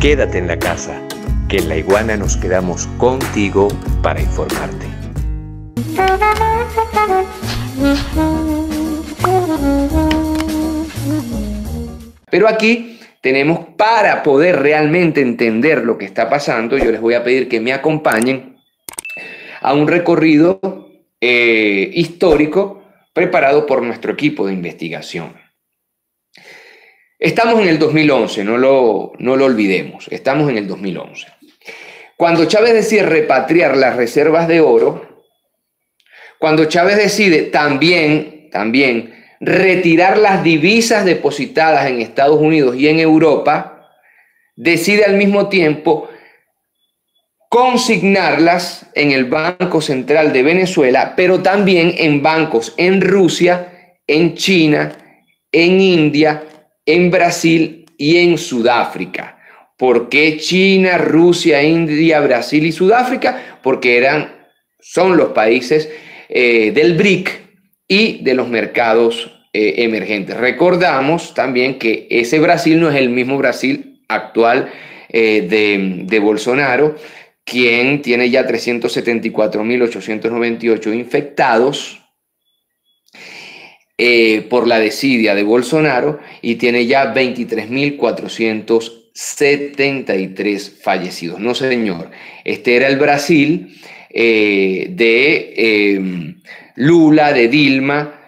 Quédate en la casa, que en La Iguana nos quedamos contigo para informarte. Pero aquí tenemos, para poder realmente entender lo que está pasando, yo les voy a pedir que me acompañen a un recorrido histórico preparado por nuestro equipo de investigación. Estamos en el 2011, no lo olvidemos, estamos en el 2011. Cuando Chávez decide repatriar las reservas de oro, cuando Chávez decide también retirar las divisas depositadas en Estados Unidos y en Europa, decide al mismo tiempo consignarlas en el Banco Central de Venezuela, pero también en bancos en Rusia, en China, en India, en Brasil y en Sudáfrica. ¿Por qué China, Rusia, India, Brasil y Sudáfrica? Porque son los países del BRIC y de los mercados emergentes. Recordamos también que ese Brasil no es el mismo Brasil actual de Bolsonaro, quien tiene ya 374.898 infectados por la desidia de Bolsonaro y tiene ya 23.473 fallecidos. No, señor. Este era el Brasil de Lula, de Dilma,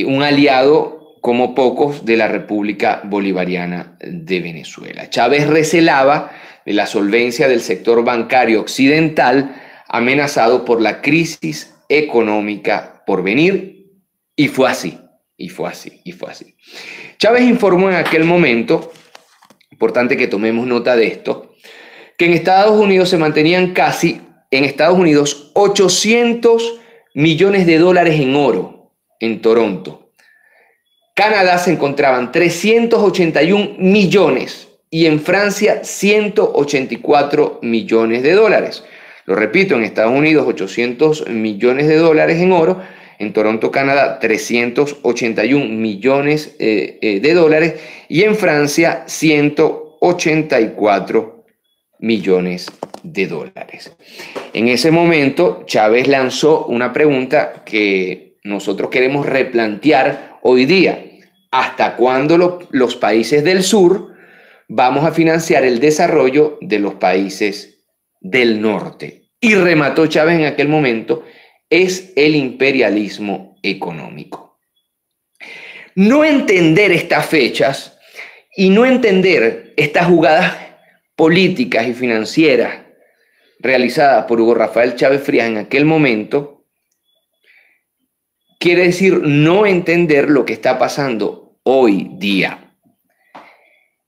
un aliado como pocos de la República Bolivariana de Venezuela. Chávez recelaba de la solvencia del sector bancario occidental amenazado por la crisis económica por venir. Y fue así. Chávez informó en aquel momento, importante que tomemos nota de esto, que en Estados Unidos se mantenían en Estados Unidos 800 millones de dólares en oro en Toronto. Canadá se encontraban 381 millones y en Francia 184 millones de dólares. Lo repito, en Estados Unidos 800 millones de dólares en oro. En Toronto, Canadá, 381 millones de dólares y en Francia 184 millones de dólares. En ese momento, Chávez lanzó una pregunta que nosotros queremos replantear hoy día. ¿Hasta cuándo los países del sur vamos a financiar el desarrollo de los países del norte? Y remató Chávez en aquel momento: es el imperialismo económico. No entender estas fechas y no entender estas jugadas políticas y financieras realizadas por Hugo Rafael Chávez Frías en aquel momento quiere decir no entender lo que está pasando hoy día.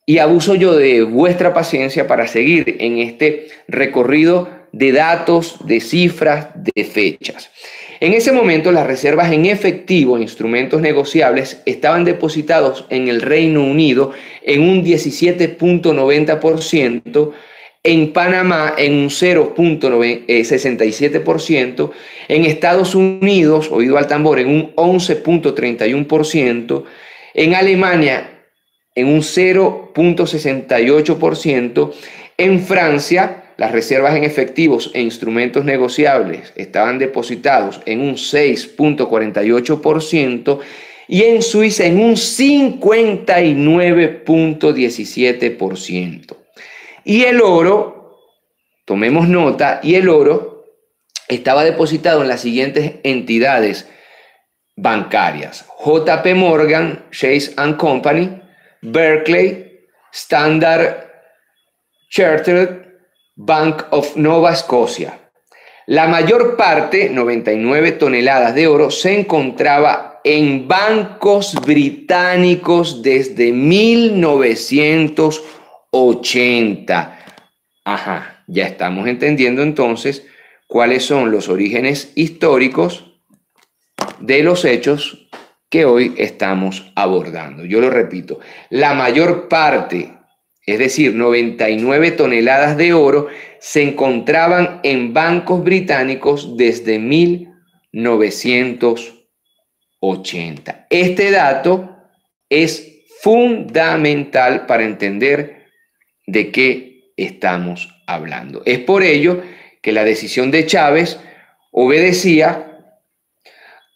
Y abuso yo de vuestra paciencia para seguir en este recorrido de datos, de cifras, de fechas. En ese momento, las reservas en efectivo, instrumentos negociables, estaban depositados en el Reino Unido en un 17.90%, en Panamá en un 0.67%, en Estados Unidos, oído al tambor, en un 11.31%, en Alemania en un 0.68%, en Francia las reservas en efectivos e instrumentos negociables estaban depositados en un 6.48% y en Suiza en un 59.17%. Y el oro, tomemos nota, y el oro estaba depositado en las siguientes entidades bancarias: JP Morgan, Chase & Company, Berkeley, Standard Chartered, Bank of Nova Scotia. La mayor parte, 99 toneladas de oro, se encontraba en bancos británicos desde 1980. Ajá, ya estamos entendiendo entonces cuáles son los orígenes históricos de los hechos que hoy estamos abordando. Yo lo repito, la mayor parte, es decir, 99 toneladas de oro, se encontraban en bancos británicos desde 1980. Este dato es fundamental para entender de qué estamos hablando. Es por ello que la decisión de Chávez obedecía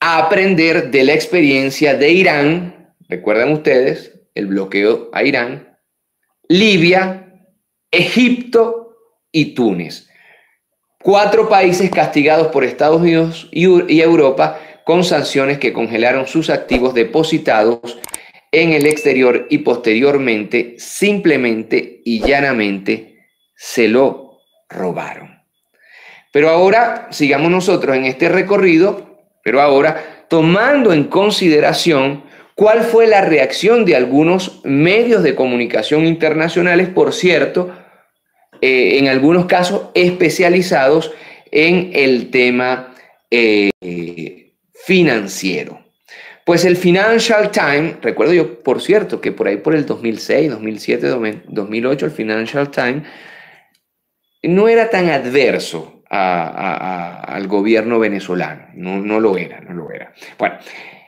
a aprender de la experiencia de Irán, recuerdan ustedes, el bloqueo a Irán, Libia, Egipto y Túnez. 4 países castigados por Estados Unidos y Europa con sanciones que congelaron sus activos depositados en el exterior y posteriormente, simplemente y llanamente, se lo robaron. Pero ahora sigamos nosotros en este recorrido, pero ahora tomando en consideración cuál fue la reacción de algunos medios de comunicación internacionales, por cierto, en algunos casos especializados en el tema financiero. Pues el Financial Times, recuerdo yo, por cierto, que por ahí por el 2006, 2007, 2008, el Financial Times no era tan adverso al gobierno venezolano, no lo era. Bueno,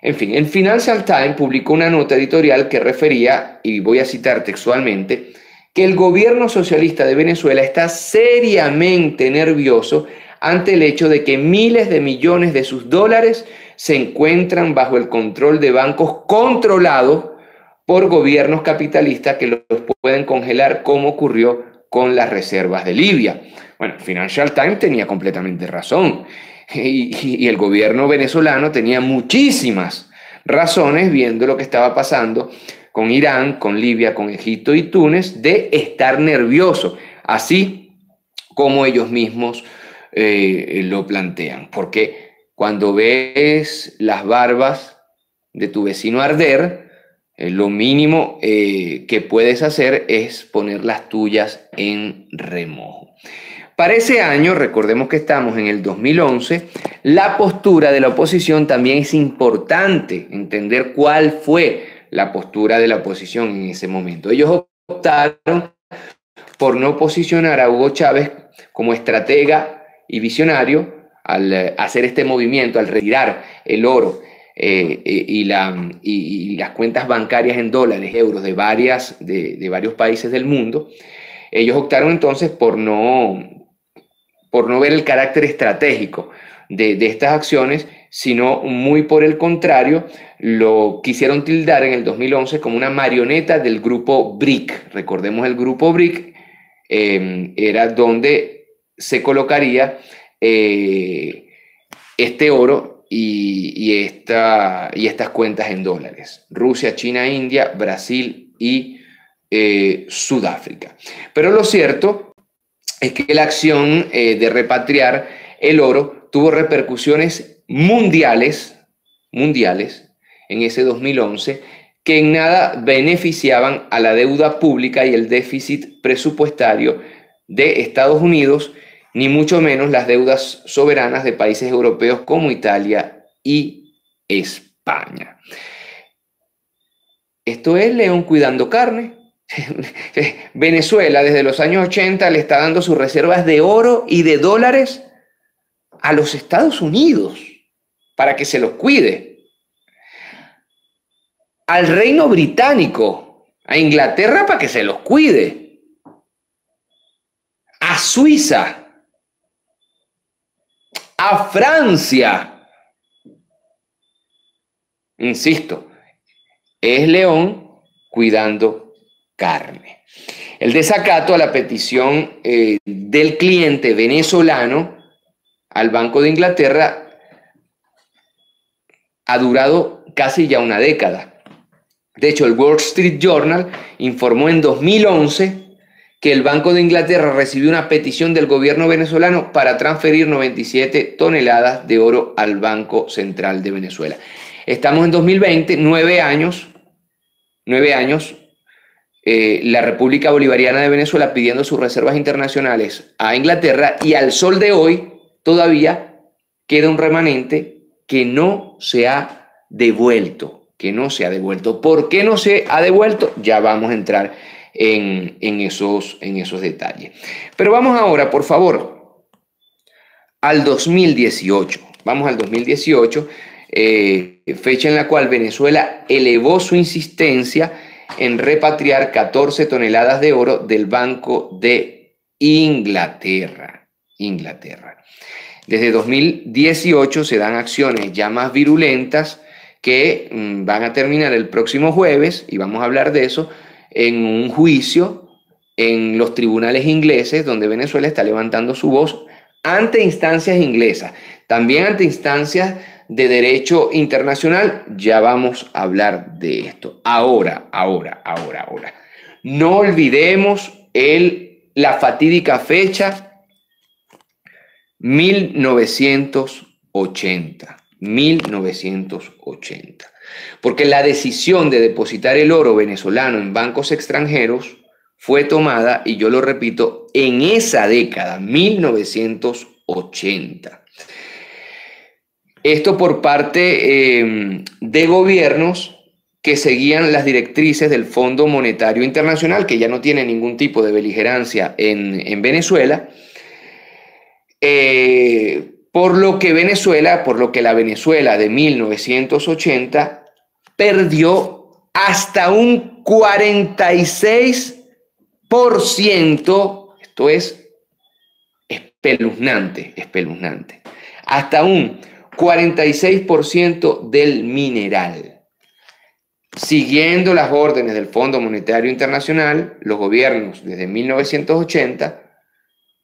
en fin, el Financial Times publicó una nota editorial que refería, y voy a citar textualmente, que el gobierno socialista de Venezuela está seriamente nervioso ante el hecho de que miles de millones de sus dólares se encuentran bajo el control de bancos controlados por gobiernos capitalistas que los pueden congelar, como ocurrió con las reservas de Libia. Bueno, Financial Times tenía completamente razón y el gobierno venezolano tenía muchísimas razones, viendo lo que estaba pasando con Irán, con Libia, con Egipto y Túnez, de estar nervioso, así como ellos mismos lo plantean. Porque cuando ves las barbas de tu vecino arder, lo mínimo que puedes hacer es poner las tuyas en remojo. Para ese año, recordemos que estamos en el 2011, la postura de la oposición también es importante entender cuál fue la postura de la oposición en ese momento. Ellos optaron por no posicionar a Hugo Chávez como estratega y visionario al hacer este movimiento, al retirar el oro y las cuentas bancarias en dólares, euros de varios países del mundo. Ellos optaron entonces por no ver el carácter estratégico de estas acciones, sino muy por el contrario, lo quisieron tildar en el 2011 como una marioneta del grupo BRIC. Recordemos, el grupo BRIC era donde se colocaría este oro y estas cuentas en dólares. Rusia, China, India, Brasil y Sudáfrica. Pero lo cierto es que la acción de repatriar el oro tuvo repercusiones mundiales en ese 2011, que en nada beneficiaban a la deuda pública y el déficit presupuestario de Estados Unidos, ni mucho menos las deudas soberanas de países europeos como Italia y España. Esto es León cuidando carne. Venezuela desde los años 80 le está dando sus reservas de oro y de dólares a los Estados Unidos para que se los cuide, al Reino Británico, a Inglaterra para que se los cuide, a Suiza, a Francia. Insisto, es León cuidando carne. El desacato a la petición del cliente venezolano al Banco de Inglaterra ha durado casi ya una década. De hecho, el Wall Street Journal informó en 2011 que el Banco de Inglaterra recibió una petición del gobierno venezolano para transferir 97 toneladas de oro al Banco Central de Venezuela. Estamos en 2020, 9 años, la República Bolivariana de Venezuela pidiendo sus reservas internacionales a Inglaterra, y al sol de hoy todavía queda un remanente que no se ha devuelto. ¿Por qué no se ha devuelto? Ya vamos a entrar en esos detalles. Pero vamos ahora, por favor, al 2018. Vamos al 2018, fecha en la cual Venezuela elevó su insistencia en repatriar 14 toneladas de oro del Banco de Inglaterra. Desde 2018 se dan acciones ya más virulentas que van a terminar el próximo jueves, y vamos a hablar de eso, en un juicio en los tribunales ingleses, donde Venezuela está levantando su voz ante instancias inglesas, también ante instancias de derecho internacional. Ya vamos a hablar de esto. Ahora. No olvidemos la fatídica fecha 1980. Porque la decisión de depositar el oro venezolano en bancos extranjeros fue tomada, y yo lo repito, en esa década, 1980. Esto por parte de gobiernos que seguían las directrices del Fondo Monetario Internacional, que ya no tiene ningún tipo de beligerancia en Venezuela, por lo que la Venezuela de 1980 perdió hasta un 46%, esto es espeluznante, hasta un 46% del mineral. Siguiendo las órdenes del Fondo Monetario Internacional, los gobiernos desde 1980,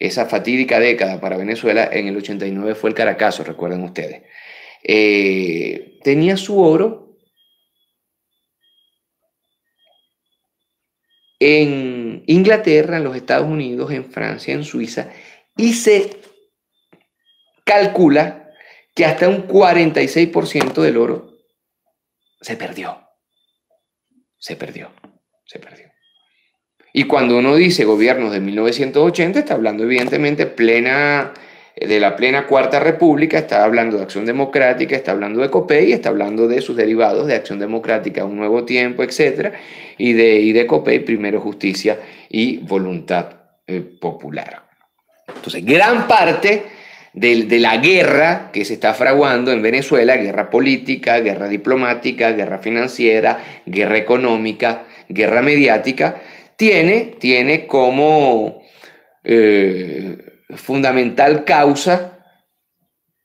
esa fatídica década para Venezuela, en el 89 fue el Caracazo, recuerden ustedes, tenía su oro en Inglaterra, en los Estados Unidos, en Francia, en Suiza, y se calcula que hasta un 46% del oro se perdió. Y cuando uno dice gobiernos de 1980, está hablando evidentemente de la plena Cuarta República, está hablando de Acción Democrática, está hablando de COPEI, está hablando de sus derivados de Acción Democrática, Un Nuevo Tiempo, etc. Y de COPEI, Primero Justicia y Voluntad Popular. Entonces, gran parte de la guerra que se está fraguando en Venezuela, guerra política, guerra diplomática, guerra financiera, guerra económica, guerra mediática, tiene como fundamental causa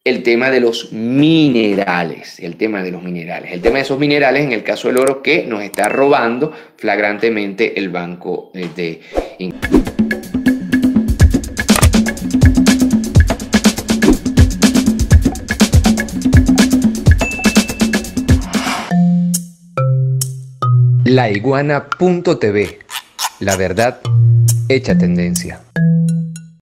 el tema de los minerales, el tema de esos minerales, en el caso del oro, que nos está robando flagrantemente el Banco de Inglaterra. Laiguana.tv, la verdad hecha tendencia.